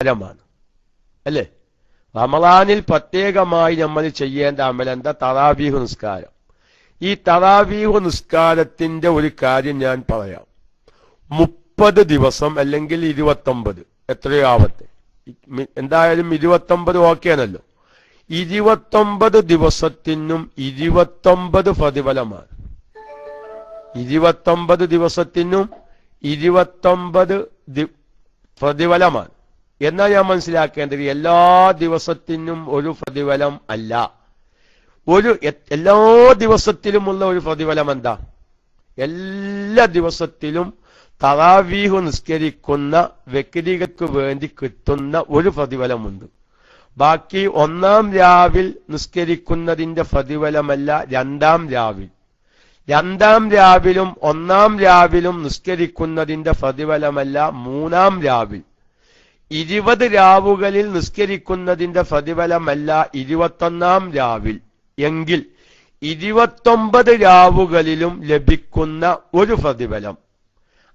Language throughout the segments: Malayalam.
നിസ്കാരമാണ് അല്ലേ? റമളാനിൽ പ്രത്യേകമായി നമ്മൾ ചെയ്യേണ്ട അമൽ എന്താ? തറാവീഹ് നിസ്കാരം. ഈ തറാവീഹ് നിസ്കാരത്തിന്റെ ഒരു കാര്യം ഞാൻ പറയാം. 30 ദിവസം അല്ലെങ്കിൽ 29, എത്രയോ ആവട്ടെ, എന്തായാലും 29 ഓക്കെയാണല്ലോ. 29 ദിവസത്തിനും 29 പ്രതിഫലമാണ്. 29 ദിവസത്തിനും 29 പ്രതിഫലമാണ്. എന്നാൽ ഞാൻ മനസ്സിലാക്കേണ്ടത് എല്ലാ ദിവസത്തിനും ഒരു പ്രതിഫലം അല്ല. എല്ലാ ദിവസത്തിലുമുള്ള ഒരു പ്രതിഫലം എന്താ? എല്ലാ ദിവസത്തിലും തറാവീഹ് നിസ്കരിക്കുന്ന വ്യക്തികൾക്ക് വേണ്ടി കിട്ടുന്ന ഒരു പ്രതിഫലമുണ്ട്. ബാക്കി ഒന്നാം രാവിൽ നിസ്കരിക്കുന്നതിന്റെ പ്രതിഫലമല്ല രണ്ടാം രാവിൽ. രണ്ടാം രാവിലും ഒന്നാം രാവിലും നിസ്കരിക്കുന്നതിന്റെ പ്രതിഫലമല്ല മൂന്നാം രാവിൽ. 20 രാവുകളിൽ നിസ്കരിക്കുന്നതിന്റെ പ്രതിഫലമല്ല 21-ാം രാവിൽ. എങ്കിൽ 29 രാവുകളിലും ലഭിക്കുന്ന ഒരു പ്രതിഫലം,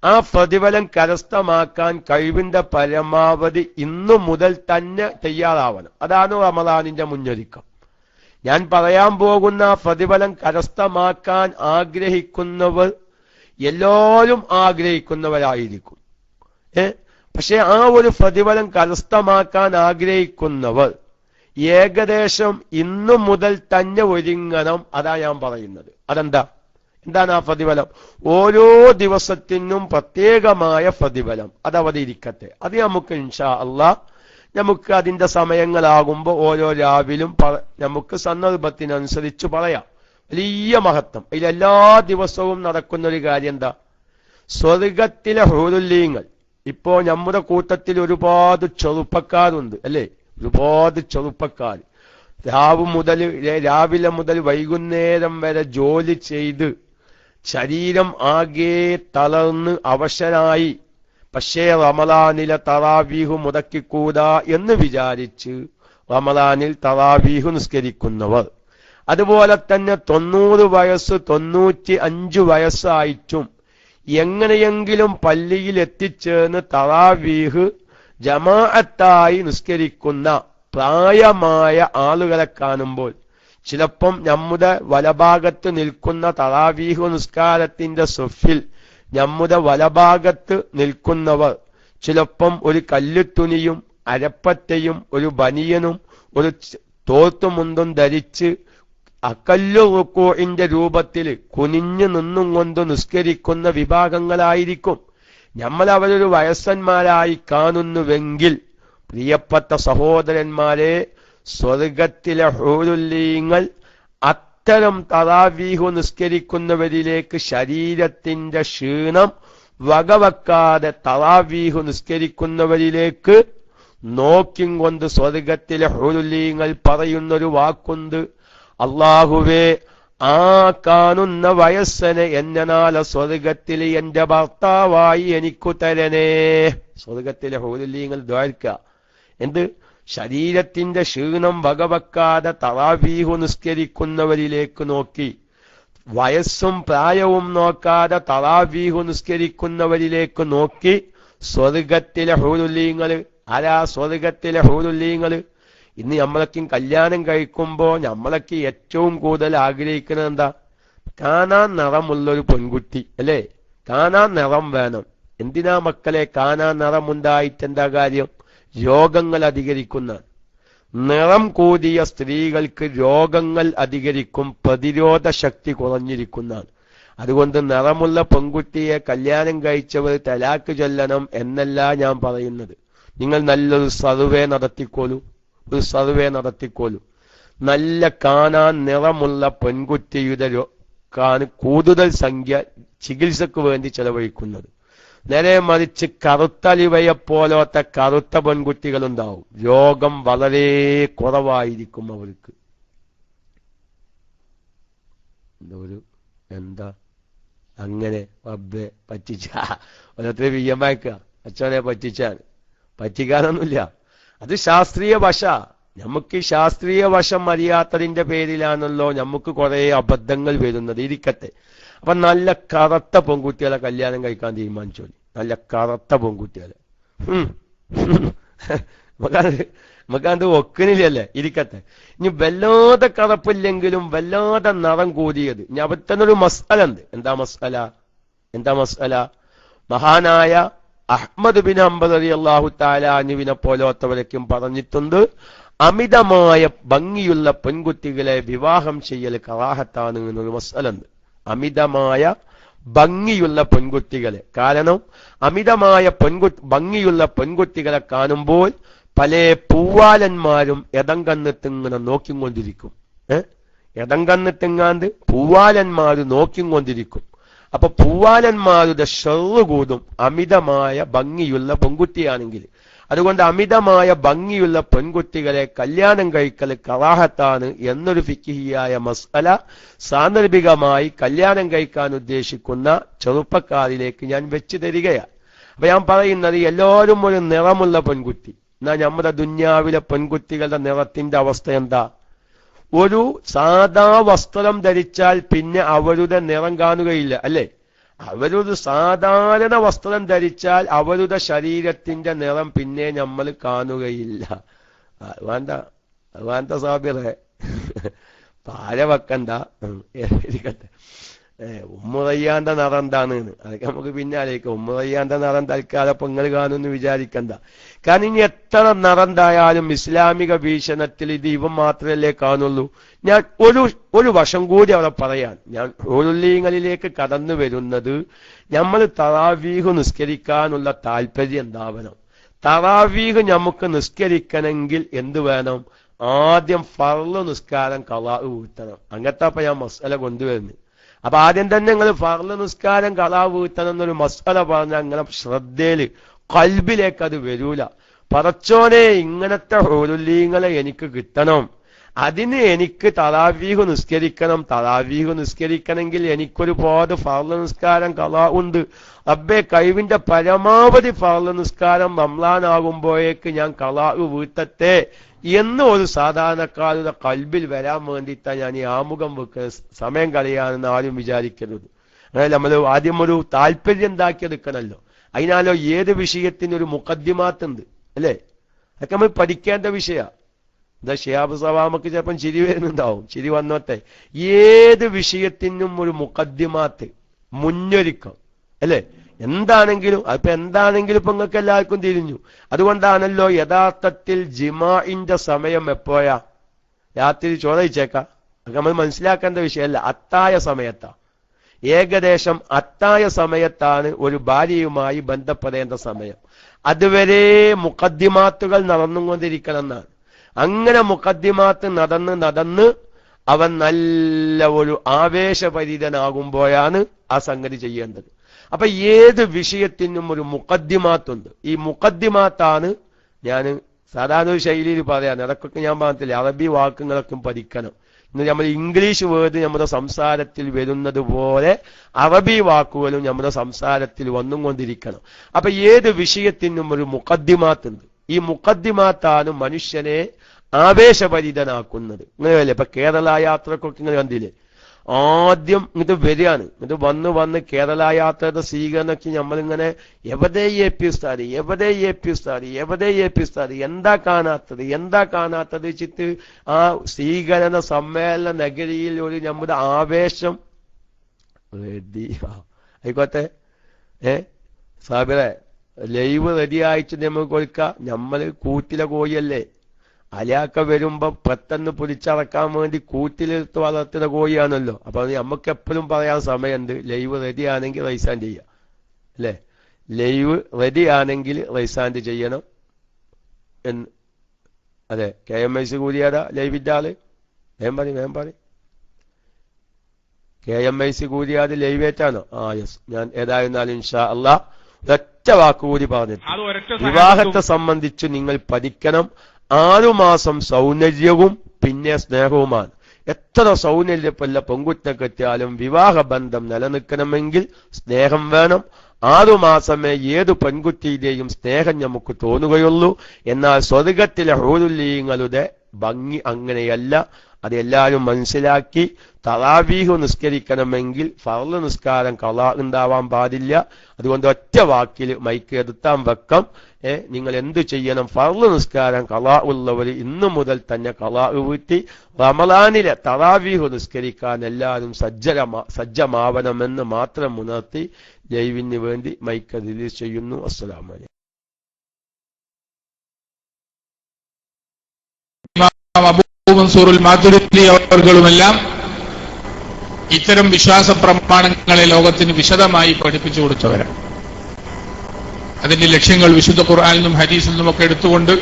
ആ പ്രതിഫലം കരസ്ഥമാക്കാൻ കഴിവിന്റെ പരമാവധി ഇന്നു മുതൽ തന്നെ തയ്യാറാവണം. അതാണ് റമളാനിന്റെ മുന്നൊരുക്കം. ഞാൻ പറയാൻ പോകുന്ന പ്രതിഫലം കരസ്ഥമാക്കാൻ ആഗ്രഹിക്കുന്നവർ എല്ലാവരും ആഗ്രഹിക്കുന്നവരായിരിക്കും. പക്ഷെ ആ ഒരു പ്രതിഫലം കരസ്ഥമാക്കാൻ ആഗ്രഹിക്കുന്നവർ ഏകദേശം ഇന്നു മുതൽ തന്നെ ഒരുങ്ങണം. അതാ ഞാൻ പറയുന്നത്. എന്താണ് ആ പ്രതിഫലം? ഓരോ ദിവസത്തിനും പ്രത്യേകമായ പ്രതിഫലം. അതവിടെ ഇരിക്കട്ടെ. അത് നമുക്ക് ഇൻഷാ അല്ലാഹ് നമുക്ക് അതിന്റെ സമയങ്ങളാകുമ്പോൾ ഓരോ രാവിലും നമുക്ക് സന്ദർഭത്തിനനുസരിച്ച് പറയാം. വലിയ മഹത്വം. ഇതിലെല്ലാ ദിവസവും നടക്കുന്ന ഒരു കാര്യം എന്താ? സ്വർഗത്തിലെ ഹൂറുല്ലീങ്ങൾ. ഇപ്പോ നമ്മുടെ കൂട്ടത്തിൽ ഒരുപാട് ചെറുപ്പക്കാരുണ്ട് അല്ലേ? ഒരുപാട് ചെറുപ്പക്കാർ രാവിലെ മുതൽ വൈകുന്നേരം വരെ ജോലി ചെയ്ത് ശരീരം ആകെ തളർന്ന് അവശനായി, പക്ഷേ റമളാനിലെ തറാവീഹ് മുടക്കിക്കൂടാ എന്ന് വിചാരിച്ച് റമളാനിൽ തറാവീഹ് നിസ്കരിക്കുന്നവർ, അതുപോലെ തന്നെ 90 വയസ്സ് 95 വയസ്സായിട്ടും എങ്ങനെയെങ്കിലും പള്ളിയിൽ എത്തിച്ചേർന്ന് തറാവീഹ് ജമാഅത്തായി നിസ്കരിക്കുന്ന പ്രായമായ ആളുകളെ കാണുമ്പോൾ ചിലപ്പം നമ്മുടെ വലഭാഗത്ത് നിൽക്കുന്ന തറാവീഹ് നിസ്കാരത്തിന്റെ സൊഫിൽ നമ്മുടെ വലഭാഗത്ത് നിൽക്കുന്നവർ ചിലപ്പം ഒരു കല്ലുത്തുണിയും അരപ്പറ്റയും ഒരു ബനിയനും ഒരു തോർത്തുമുണ്ടും ധരിച്ച് അക്കല്ലു റുക്കൂഇന്റെ രൂപത്തിൽ കുനിഞ്ഞു നിന്നും കൊണ്ട് നിസ്കരിക്കുന്ന വിഭാഗങ്ങളായിരിക്കും. നമ്മൾ അവരൊരു വയസ്സന്മാരായി കാണുന്നുവെങ്കിൽ പ്രിയപ്പെട്ട സഹോദരന്മാരെ, സ്വർഗത്തിലെ ഹൂറുല്ലീങ്ങൾ അത്തരം തറാവീഹ് നിസ്കരിക്കുന്നവരിലേക്ക് ശരീരത്തിന്റെ ക്ഷീണം വകവെക്കാതെ തറാവീഹ് നിസ്കരിക്കുന്നവരിലേക്ക് നോക്കിയും കൊണ്ട് സ്വർഗത്തിലെ ഹൂറുല്ലീങ്ങൾ പറയുന്നൊരു വാക്കുണ്ട്. അല്ലാഹുവേ, ആ കാണുന്ന വയസ്സനെ എന്നനാല സ്വർഗത്തിൽ എന്റെ ഭർത്താവായി എനിക്കു തരണേ. സ്വർഗത്തിലെ ഹൂറുല്ലീങ്ങൾ ദ്വാരക്ക. എന്ത്? ശരീരത്തിന്റെ ക്ഷീണം വകവെക്കാതെ തറാവീഹ് നിസ്കരിക്കുന്നവരിലേക്ക് നോക്കി, വയസ്സും പ്രായവും നോക്കാതെ തറാവീഹ് നിസ്കരിക്കുന്നവരിലേക്ക് നോക്കി സ്വർഗത്തിലെ ഹൂറുല്ലീങ്ങൾ. ആരാ സ്വർഗത്തിലെ ഹൂറുല്ലീങ്ങൾ? ഇന്ന് നമ്മളൊക്കെയും കല്യാണം കഴിക്കുമ്പോ നമ്മളൊക്കെ ഏറ്റവും കൂടുതൽ ആഗ്രഹിക്കുന്നത് എന്താ? കാണാൻ നിറമുള്ളൊരു പെൺകുട്ടി അല്ലേ? കാണാൻ നിറം വേണം. എന്തിനാ മക്കളെ കാണാൻ നിറമുണ്ടായിട്ട് എന്താ കാര്യം? രോഗങ്ങൾ അധികരിക്കുന്ന. നിറം കൂടിയ സ്ത്രീകൾക്ക് രോഗങ്ങൾ അധികരിക്കും, പ്രതിരോധ ശക്തി കുറഞ്ഞിരിക്കുന്നതാണ്. അതുകൊണ്ട് നിറമുള്ള പെൺകുട്ടിയെ കല്യാണം കഴിച്ചവർ തലാക്ക് ചൊല്ലണം എന്നല്ല ഞാൻ പറയുന്നത്. നിങ്ങൾ നല്ലൊരു സർവേ നടത്തിക്കോളൂ. നല്ല കാണാൻ നിറമുള്ള പെൺകുട്ടിയുടെ കൂടുതൽ സംഖ്യ ചികിത്സക്ക് വേണ്ടി ചെലവഴിക്കുന്നത്. നേരെ മറിച്ച് കറുത്തലിവയെപ്പോലത്തെ കറുത്ത പെൺകുട്ടികളുണ്ടാവും, രോഗം വളരെ കുറവായിരിക്കും അവർക്ക്. എന്താ അങ്ങനെ റബ്ബെ പറ്റിച്ച ഓരോരുത്തരെ വിയ്യമാക്കുക, അച്ഛനെ പറ്റിക്കാനൊന്നുമില്ല. അത് ശാസ്ത്രീയ ഭാഷ. നമുക്ക് ശാസ്ത്രീയ വശം അറിയാത്തതിന്റെ പേരിലാണല്ലോ നമുക്ക് കുറെ അബദ്ധങ്ങൾ വരുന്നത്. ഇരിക്കട്ടെ. അപ്പൊ നല്ല കറുത്ത പെൺകുട്ടികളെ കല്യാണം കഴിക്കാൻ തീരുമാനിച്ചോളി. നല്ല കറുത്ത പെൺകുട്ടികളെ നമുക്കത് ഒക്കണില്ലല്ലേ, ഇരിക്കട്ടെ. ഇനി വല്ലാതെ കറുപ്പില്ലെങ്കിലും വല്ലാതെ നിറം കൂടിയത്. ഇനി അവിടെ തന്നെ ഒരു മസ്അല ഉണ്ട്. എന്താ മസ്അല? മഹാനായ അഹ്മദ് ബിൻ ഹംബൽ റളിയല്ലാഹു തആല അൻഹുവിനെ പോലത്തവരൊക്കെയും പറഞ്ഞിട്ടുണ്ട്, അമിതമായ ഭംഗിയുള്ള പെൺകുട്ടികളെ വിവാഹം ചെയ്യൽ കറാഹത്താണ് എന്നൊരു മസ്അല ഉണ്ട്. അമിതമായ ഭംഗിയുള്ള പെൺകുട്ടികളെ, കാരണം അമിതമായ ഭംഗിയുള്ള പെൺകുട്ടികളെ കാണുമ്പോൾ പല പൂവാലന്മാരും ഇടം കണ്ണിട്ടിങ്ങനെ നോക്കിക്കൊണ്ടിരിക്കും. ഇടം കണ്ണിട്ടിങ്ങാണ്ട് പൂവാലന്മാര് നോക്കിക്കൊണ്ടിരിക്കും. അപ്പൊ പൂവാലന്മാരുടെ ഷർറ് കൂടും അമിതമായ ഭംഗിയുള്ള പെൺകുട്ടിയാണെങ്കിൽ. അതുകൊണ്ട് അമിതമായ ഭംഗിയുള്ള പെൺകുട്ടികളെ കല്യാണം കഴിക്കൽ കറാഹത്താണ് എന്നൊരു ഫിഖ്ഹിയായ മസ്അല സാന്ദർഭികമായി കല്യാണം കഴിക്കാൻ ഉദ്ദേശിക്കുന്ന ചെറുപ്പക്കാരിലേക്ക് ഞാൻ വെച്ചു തരികയാണ്. അപ്പൊ ഞാൻ പറയുന്നത്, എല്ലാവരും ഒരു നിറമുള്ള പെൺകുട്ടി. എന്നാ നമ്മുടെ ദുന്യാവിലെ പെൺകുട്ടികളുടെ നിറത്തിന്റെ അവസ്ഥ എന്താ? ഒരു സാധാ വസ്ത്രം ധരിച്ചാൽ പിന്നെ അവരുടെ നിറം കാണുകയില്ല, അല്ലേ? അവരൊരു സാധാരണ വസ്ത്രം ധരിച്ചാൽ അവരുടെ ശരീരത്തിന്റെ നിറം പിന്നെ നമ്മൾ കാണുകയില്ല. വേണ്ട സാബിറെ, പാര വെക്കണ്ട, ഇരിക്കട്ടെ. ഉമ്മുറയ്യാന്റെ നിറം എന്താണ്? അതൊക്കെ നമുക്ക് പിന്നെ ആലോചിക്കാം. ഉമ്മുറയ്യാന്റെ നിറം തൽക്കാലം പെങ്ങൾ കാണുമെന്ന് വിചാരിക്കണ്ട. കാരണം ഇനി എത്ര നിറം ഉണ്ടായാലും ഇസ്ലാമിക വീക്ഷണത്തിൽ ഇത് ഇവൻ മാത്രമല്ലേ കാണുള്ളൂ. ഞാൻ ഒരു വശം കൂടി അവിടെ പറയാൻ, ഞാൻ റൂലിങ്ങളിലേക്ക് കടന്നു വരുന്നത്, നമ്മൾ തറാവീഹ് നിസ്കരിക്കാനുള്ള താല്പര്യം എന്താവണം? തറാവീഹ് നമുക്ക് നിസ്കരിക്കണമെങ്കിൽ എന്ത് വേണം? ആദ്യം ഫർള് നിസ്കാരം ഖളാ വീട്ടണം. അങ്ങനത്തെ അപ്പൊ ഞാൻ മസ്അല കൊണ്ടുവരുന്നത്. അപ്പൊ ആദ്യം തന്നെ നിങ്ങൾ ഫർള് നിസ്കാരം ഖളാ വീട്ടണം എന്നൊരു മസ്അല പറഞ്ഞാൽ അങ്ങനെ ശ്രദ്ധയില് ഖൽബിലേക്ക് അത് വരൂല. പടച്ചോനെ, ഇങ്ങനത്തെ ഹുലുല്ലീങ്ങളെ എനിക്ക് കിട്ടണം, അതിന് എനിക്ക് തറാവീഹ് നിസ്കരിക്കണം. തറാവീഹ് നിസ്കരിക്കണമെങ്കിൽ എനിക്കൊരുപാട് ഫർള് നിസ്കാരം ഖളാ ഉണ്ട്. റബ്ബേ, കഴിവിന്റെ പരമാവധി ഫർള് നിസ്കാരം റംളാനാകുമ്പോഴേക്ക് ഞാൻ ഖളാ വീട്ടട്ടെ എന്ന് ഒരു സാധാരണക്കാരുടെ കൽബിൽ വരാൻ വേണ്ടിയിട്ടാണ് ഞാൻ ഈ ആമുഖം വെക്കുന്നത്. സമയം കളയാണെന്ന് ആരും വിചാരിക്കരുത്. അങ്ങനെ നമ്മൾ ആദ്യം ഒരു താല്പര്യം ഉണ്ടാക്കിയെടുക്കണമല്ലോ. അതിനാലോ ഏത് വിഷയത്തിനൊരു മുഖദ്ദിമാത്തുണ്ട്, അല്ലേ? അതൊക്കെ നമ്മൾ പഠിക്കേണ്ട വിഷയമാണ്. എന്താ ഷിഹാബ് സവാമക്ക് ചിലപ്പം ചിരി വരുന്നുണ്ടാവും, ചിരി വന്നോട്ടെ. ഏത് വിഷയത്തിനും ഒരു മുഖദ്ദിമാത്ത്, മുന്നൊരുക്കം, അല്ലേ? എന്താണെങ്കിലും അതിപ്പോ എന്താണെങ്കിലും ഇപ്പൊ നിങ്ങൾക്ക് എല്ലാവർക്കും തിരിഞ്ഞു. അതുകൊണ്ടാണല്ലോ യഥാർത്ഥത്തിൽ ജിമാഇന്റെ സമയം എപ്പോഴാ? രാത്രി ചോദിച്ചേക്കാം, അത് നമ്മൾ മനസ്സിലാക്കേണ്ട വിഷയമല്ല. അത്തായ സമയത്താ, ഏകദേശം അത്തായ സമയത്താണ് ഒരു ഭാര്യയുമായി ബന്ധപ്പെടേണ്ട സമയം. അതുവരെ മുഖദ്ദിമാത്തുകൾ നടന്നുകൊണ്ടിരിക്കണം എന്നാണ്. അങ്ങനെ മുഖദ്ദിമാത്ത് നടന്ന് അവൻ നല്ല ഒരു ആവേശഭരിതനാകുമ്പോഴാണ് ആ സംഗതി ചെയ്യേണ്ടത്. അപ്പൊ ഏത് വിഷയത്തിനും ഒരു മുഖദ്ദിമാത്തുണ്ട്. ഈ മുഖദ്ദിമാത്താണ് ഞാൻ സാധാരണ ഒരു ശൈലിയിൽ പറയാൻ. അതൊക്കെ ഞാൻ പറഞ്ഞില്ല, അറബി വാക്കുകളൊക്കെ പഠിക്കണം. ഇന്ന് നമ്മൾ ഇംഗ്ലീഷ് വേർഡ് നമ്മുടെ സംസാരത്തിൽ വരുന്നത് പോലെ അറബി വാക്കുകളും നമ്മുടെ സംസാരത്തിൽ വന്നുകൊണ്ടിരിക്കണം. അപ്പൊ ഏത് വിഷയത്തിനും ഒരു മുഖദ്ദിമാത്തുണ്ട്. ഈ മുഖദ്ദിമാത്താണ് മനുഷ്യനെ ആവേശഭരിതനാക്കുന്നത്. ഇങ്ങനെയല്ലേ ഇപ്പൊ കേരള യാത്രക്കൊക്കെ ഇങ്ങനെ കണ്ടില്ലേ? ആദ്യം ഇങ്ങോട്ട് വരികയാണ്, എന്നിട്ട് വന്ന് കേരള യാത്രയുടെ സ്വീകരണമൊക്കെ നമ്മളിങ്ങനെ എവിടെ AP ഉസ്താദ് എന്താ കാണാത്തത് വെച്ചിട്ട് ആ സ്വീകരണ സമ്മേളന നഗരിയിൽ ഒരു നമ്മുടെ ആവേശം റെഡി ആയിക്കോട്ടെ. സാബിറെ, ലൈവ് റെഡി ആയിട്ട് നമുക്ക് കൊടുക്കാം. നമ്മള് കൂട്ടിലെ കോഴിയല്ലേ, അലയാക്ക വരുമ്പോ പെട്ടെന്ന് പൊരിച്ചറക്കാൻ വേണ്ടി കൂട്ടിലെടുത്ത് വളർത്തുന്ന കോഴിയാണല്ലോ. അപ്പൊ നമുക്ക് എപ്പോഴും പറയാൻ സമയമുണ്ട്, ലൈവ് റെഡി ആണെങ്കിൽ റൈസാൻഡ് ചെയ്യാം, അല്ലേ? ലൈവ് റെഡി ആണെങ്കിൽ റൈസാൻഡ് ചെയ്യണം എന്ന്. അതെ, KMIC കൂടിയാടാ ലൈവിന്റെ ആള്? വേം പറയും. KMIC കൂടിയാത് ലൈവേറ്റാണോ? യെസ്. ഞാൻ ഏതായിരുന്നാലും ഇൻഷാ അള്ളാ ഒറ്റ വാക്കുകൂടി പറഞ്ഞു, വിവാഹത്തെ സംബന്ധിച്ച് നിങ്ങൾ പഠിക്കണം. 6 മാസം സൗന്ദര്യവും പിന്നെ സ്നേഹവുമാണ്. എത്ര സൗന്ദര്യപ്പല്ല പെൺകുട്ടിനെ കെട്ടിയാലും വിവാഹബന്ധം നിലനിൽക്കണമെങ്കിൽ സ്നേഹം വേണം. 6 മാസമേ ഏത് പെൺകുട്ടിയുടെയും സ്നേഹം നമുക്ക് തോന്നുകയുള്ളൂ. എന്നാൽ സ്വർഗത്തിലെ ഹൂറുല്ലീങ്ങളുടെ ഭംഗി അങ്ങനെയല്ല. അത് എല്ലാവരും മനസ്സിലാക്കി തറാവീഹ് നിസ്കരിക്കണമെങ്കിൽ ഫർള് നിസ്കാരം ഖളാ ഉണ്ടാവാൻ പാടില്ല. അതുകൊണ്ട് ഒറ്റ വാക്കിൽ മൈക്ക് എടുത്താൻ വെക്കാം. നിങ്ങൾ എന്തു ചെയ്യണം? ഫർള് നിസ്കാരം ഖളാ ഉള്ളവർ ഇന്നു മുതൽ തന്നെ ഖളാ വീട്ടി റമളാനിലെ തറാവീഹ് നിസ്കരിക്കാൻ എല്ലാവരും സജ്ജമാവണമെന്ന് മാത്രം ഉണർത്തി ലൈവിന് വേണ്ടി മൈക്ക് റിലീസ് ചെയ്യുന്നു. അസ്സലാമു അലൈക്കും. മൻസൂറുൽ മാതുരിദി അവർകളുമെല്ലാം ഇത്തരം വിശ്വാസ പ്രമാണങ്ങളെ ലോകത്തിന് വിശദമായി പഠിപ്പിച്ചു കൊടുത്തവരാണ്. അതിന്റെ ലക്ഷ്യങ്ങൾ വിശുദ്ധ ഖുർആനിൽ നിന്നും ഹദീസിൽ നിന്നും ഒക്കെ എടുത്തുകൊണ്ട്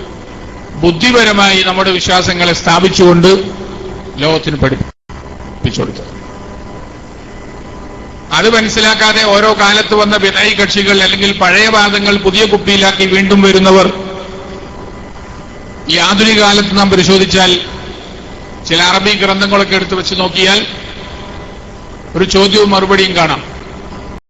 ബുദ്ധിപരമായി നമ്മുടെ വിശ്വാസങ്ങളെ സ്ഥാപിച്ചുകൊണ്ട് ലോകത്തിന് പഠിപ്പിച്ചു കൊടുത്തത്. അത് മനസ്സിലാക്കാതെ ഓരോ കാലത്ത് വന്ന ബിദഈ കക്ഷികൾ അല്ലെങ്കിൽ പഴയ വാദങ്ങൾ പുതിയ കുപ്പിയിലാക്കി വീണ്ടും വരുന്നവർ ഈ ആധുനിക കാലത്ത് നാം പരിശോധിച്ചാൽ ചില അറബി ഗ്രന്ഥങ്ങളൊക്കെ എടുത്തു വെച്ച് നോക്കിയാൽ ഒരു ചോദ്യവും മറുപടിയും കാണാം.